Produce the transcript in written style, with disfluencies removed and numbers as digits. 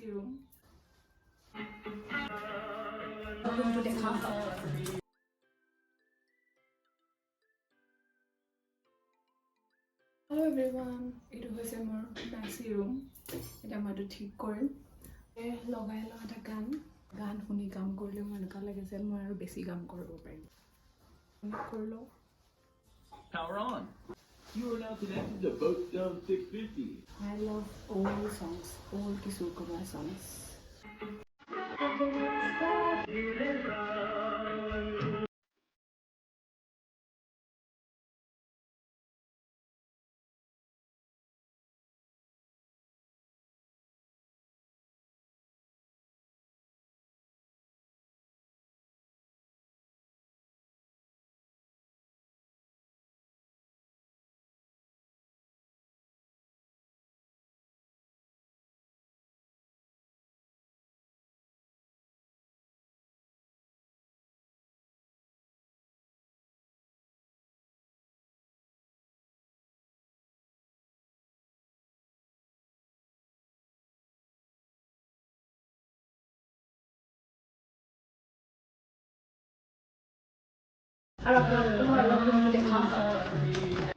messy room. Roomটো দেখাও। Hello everyone, এইটো হৈছে মোৰ messy room. এটা মই এইটো ঠিক কৰিম। লগাই লওঁ এটা গান শুনি কাম কৰিলে মোৰ এনেকুৱা লাগে যে মই আৰু বেছি কাম কৰিব পাৰিম। কৰি লওঁ। Power on. You are now connected to Boat Zone 650. I love old songs, old Kishore Kumar songs. আৰু আপোনালোকে মই অলপ দেখাম।